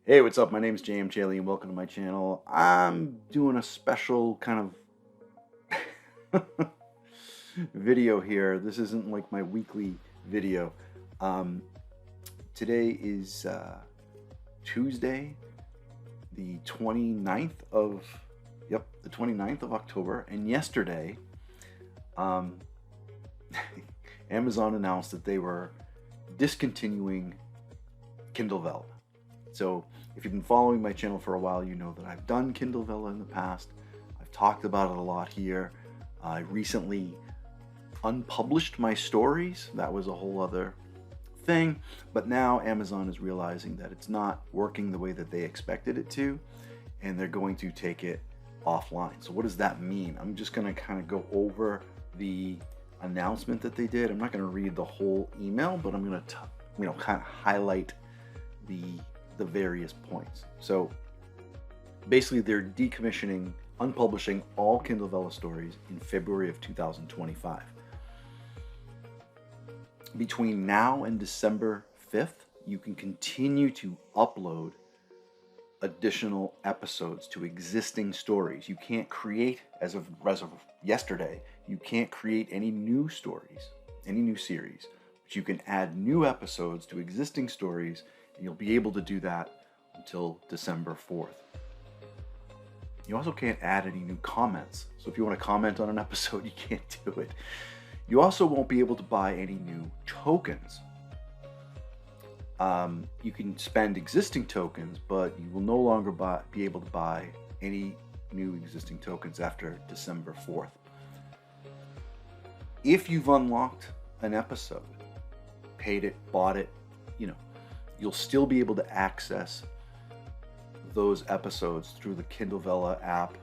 Hey, what's up? My name is JM Chaley and welcome to my channel. I'm doing a special kind of video here. This isn't like my weekly video. Um, Today is Tuesday, the 29th of, the 29th of October. And yesterday, um, Amazon announced that they were discontinuing Kindle Vella. So if you've been following my channel for a while, you know that I've done Kindle Vella in the past. I've talked about it a lot here. I recently unpublished my stories. That was a whole other thing. But now Amazon is realizing that it's not working the way that they expected it to, and they're going to take it offline. So what does that mean? I'm just going to kind of go over the announcement that they did. I'm not going to read the whole email, but I'm going to kind of highlight the various points. So basically they're decommissioning, unpublishing all Kindle Vella stories in February of 2025. Between now and December 5th, you can continue to upload additional episodes to existing stories. You can't create, as of yesterday, you can't create any new stories, any new series, but you can add new episodes to existing stories, and you'll be able to do that until December 4th. You also can't add any new comments. So if you want to comment on an episode, you can't do it. You also won't be able to buy any new tokens. You can spend existing tokens, but you will no longer be able to buy any new existing tokens after December 4th. If you've unlocked an episode, paid it, bought it, you'll still be able to access those episodes through the Kindle Vella app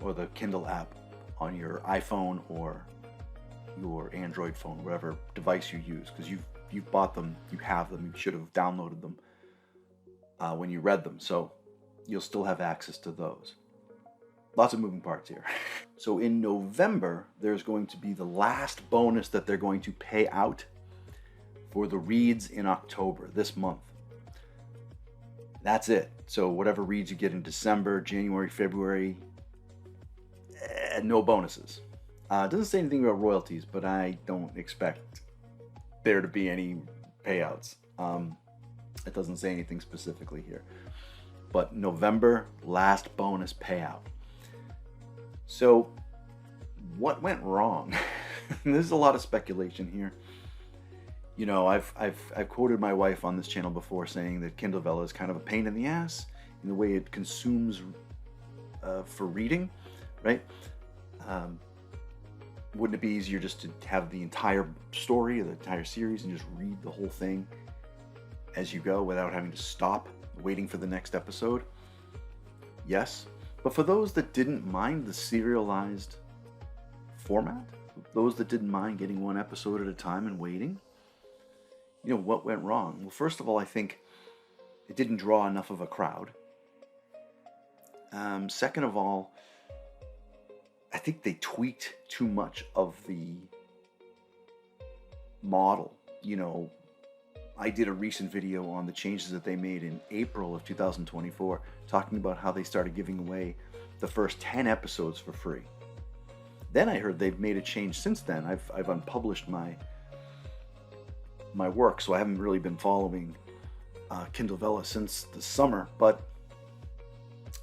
or the Kindle app on your iPhone or your Android phone, whatever device you use, because you've bought them, you have them, you should have downloaded them when you read them, so you'll still have access to those. Lots of moving parts here. So in November, there's going to be the last bonus that they're going to pay out for the reads in October, this month. That's it. So whatever reads you get in December, January, February, no bonuses. It doesn't say anything about royalties, but I don't expect there to be any payouts. It doesn't say anything specifically here. But November, last bonus payout. So what went wrong? There's a lot of speculation here. I've quoted my wife on this channel before saying that Kindle Vella is kind of a pain in the ass in the way it consumes for reading, right? Wouldn't it be easier just to have the entire story or the entire series and just read the whole thing as you go without having to stop waiting for the next episode? Yes. But for those that didn't mind the serialized format, those that didn't mind getting one episode at a time and waiting, what went wrong? Well, first of all, I think it didn't draw enough of a crowd. Second of all, I think they tweaked too much of the model. I did a recent video on the changes that they made in April of 2024, talking about how they started giving away the first 10 episodes for free. Then I heard they've made a change since then. I've unpublished my work, so I haven't really been following Kindle Vella since the summer, but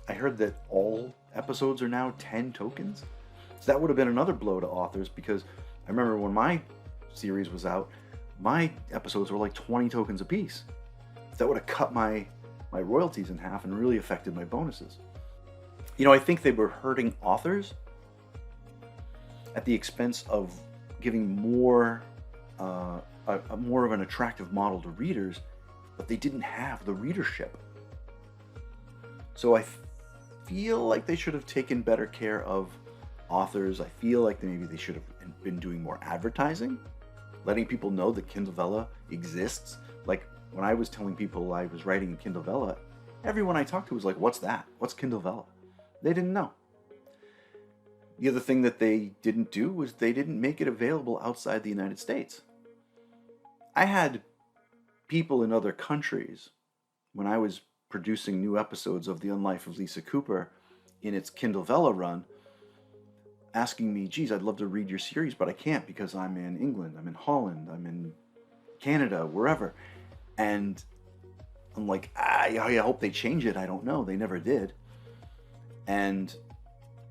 I heard that all episodes are now 10 tokens. So that would have been another blow to authors, because I remember when my series was out, my episodes were like 20 tokens a piece. So that would have cut my royalties in half and really affected my bonuses. I think they were hurting authors at the expense of giving more more of an attractive model to readers, but they didn't have the readership. So I feel like they should have taken better care of authors. I feel like maybe they should have been doing more advertising, letting people know that Kindle Vella exists. Like when I was telling people I was writing in Kindle Vella, everyone I talked to was like, "What's that? What's Kindle Vella?" They didn't know. The other thing that they didn't do was they didn't make it available outside the United States. I had people in other countries when I was producing new episodes of The Unlife of Lisa Cooper in its Kindle Vella run, asking me, geez, I'd love to read your series, but I can't because I'm in England, I'm in Holland, I'm in Canada, wherever. And I'm like, I hope they change it. I don't know. They never did. And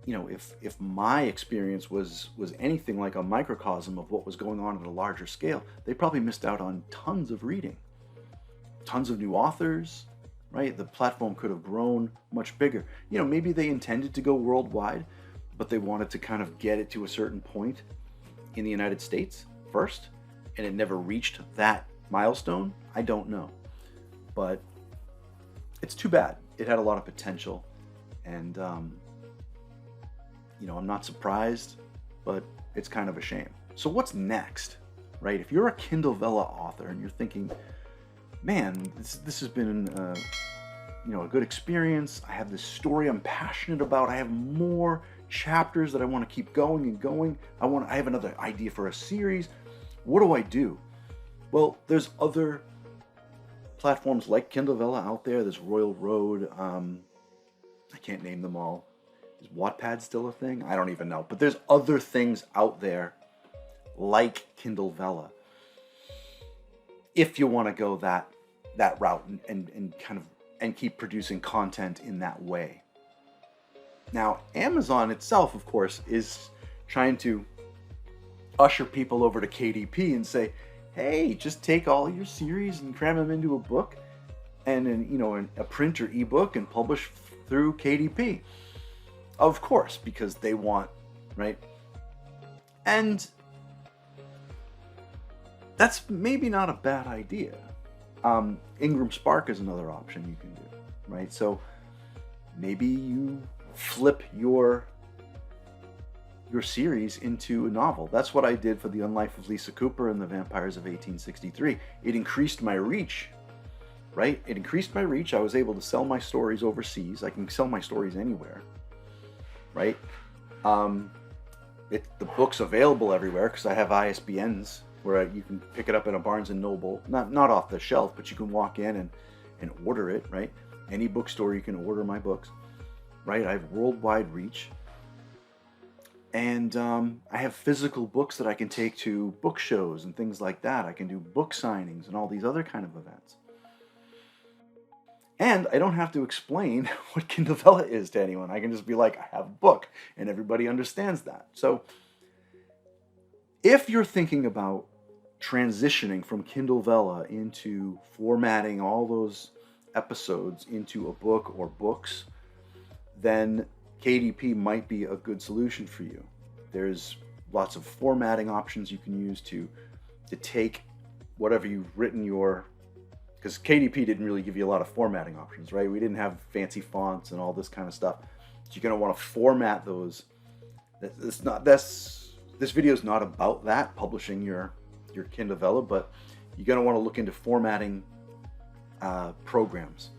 if my experience was anything like a microcosm of what was going on at a larger scale, they probably missed out on tons of reading, tons of new authors, right? The platform could have grown much bigger. Maybe they intended to go worldwide, but they wanted to kind of get it to a certain point in the United States first, and it never reached that milestone. I don't know. But it's too bad. It had a lot of potential, and I'm not surprised, but it's kind of a shame. So what's next, right? If you're a Kindle Vella author and you're thinking, man, this has been a good experience. I have this story I'm passionate about. I have more chapters that I want to keep going and going. I have another idea for a series. What do I do? Well, there's other platforms like Kindle Vella out there. There's Royal Road. I can't name them all. Is Wattpad still a thing? I don't even know. But there's other things out there like Kindle Vella. If you want to go that route and keep producing content in that way. Now, Amazon itself, of course, is trying to usher people over to KDP and say, hey, just take all your series and cram them into a book and a print or ebook and publish through KDP. Of course, because they want, right? And that's maybe not a bad idea. Ingram Spark is another option you can do, right? So maybe you flip your series into a novel. That's what I did for The Unlife of Lisa Cooper and The Vampires of 1863. It increased my reach, right? It increased my reach. I was able to sell my stories overseas. I can sell my stories anywhere, right? The book's available everywhere because I have ISBNs where you can pick it up in a Barnes & Noble, not off the shelf, but you can walk in and order it, right? Any bookstore you can order my books, right? I have worldwide reach. And I have physical books that I can take to book shows and things like that. I can do book signings and all these other kind of events. And I don't have to explain what Kindle Vella is to anyone. I can just be like, I have a book, and everybody understands that. So if you're thinking about transitioning from Kindle Vella into formatting all those episodes into a book or books, then KDP might be a good solution for you. There's lots of formatting options you can use to take whatever you've written because KDP didn't really give you a lot of formatting options, right? We didn't have fancy fonts and all this kind of stuff. So you're going to want to format those. This video is not about that, publishing your Kindle Vella, but you're going to want to look into formatting programs.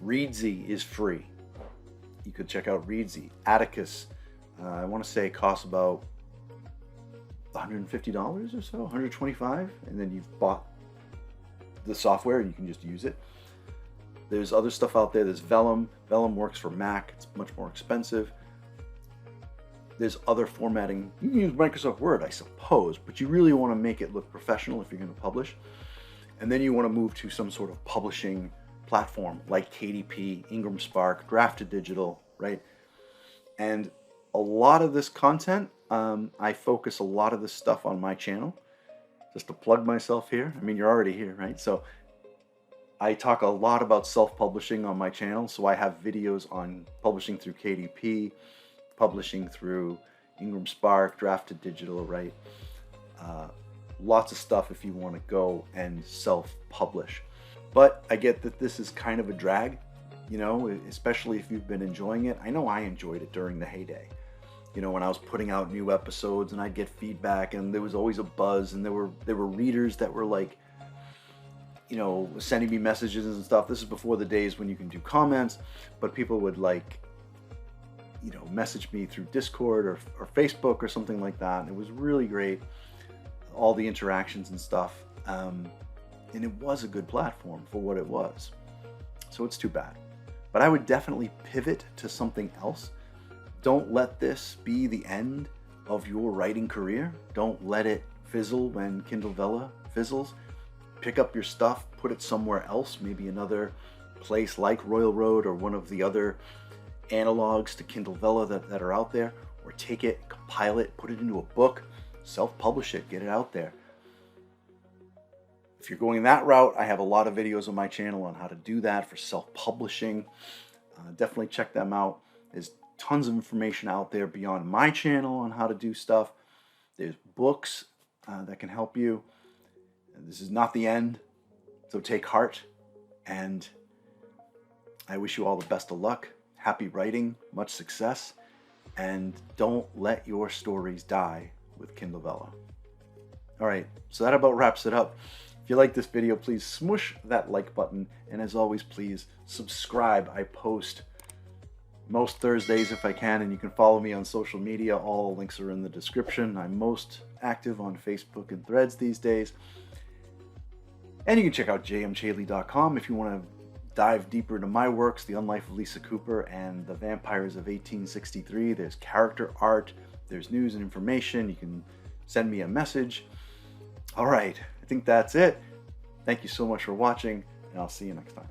Reedsy is free. You could check out Reedsy. Atticus, I want to say, costs about $150 or so, $125, and then you've bought the software and you can just use it. There's other stuff out there. There's Vellum. Vellum works for Mac. It's much more expensive. There's other formatting. You can use Microsoft Word, I suppose, but you really want to make it look professional if you're going to publish. And then you want to move to some sort of publishing platform like KDP, Ingram Spark, Drafted Digital, right? And a lot of this content, I focus a lot of this stuff on my channel. Just to plug myself here. I mean, you're already here, right? So I talk a lot about self-publishing on my channel. So I have videos on publishing through KDP, publishing through Ingram Spark, Drafted Digital, right? Lots of stuff if you want to go and self-publish. But I get that this is kind of a drag, especially if you've been enjoying it. I know I enjoyed it during the heyday. When I was putting out new episodes and I'd get feedback and there was always a buzz and there were readers that were like, sending me messages and stuff. This is before the days when you can do comments, but people would message me through Discord or Facebook or something like that. And it was really great. All the interactions and stuff. And it was a good platform for what it was. So it's too bad. But I would definitely pivot to something else. Don't let this be the end of your writing career. Don't let it fizzle when Kindle Vella fizzles. Pick up your stuff, put it somewhere else, maybe another place like Royal Road or one of the other analogs to Kindle Vella that are out there, or take it, compile it, put it into a book, self-publish it, get it out there. If you're going that route, I have a lot of videos on my channel on how to do that for self-publishing. Definitely check them out. There's tons of information out there beyond my channel on how to do stuff. There's books that can help you. This is not the end, so take heart, and I wish you all the best of luck. Happy writing, much success, and don't let your stories die with Kindle Vella. All right, so that about wraps it up. If you like this video, please smush that like button, and as always, please subscribe. I post most Thursdays if I can, and you can follow me on social media. All links are in the description. I'm most active on Facebook and Threads these days. And you can check out jmchaley.com if you want to dive deeper into my works, The Unlife of Lisa Cooper and The Vampires of 1863. There's character art, there's news and information. You can send me a message. All right, I think that's it. Thank you so much for watching, and I'll see you next time.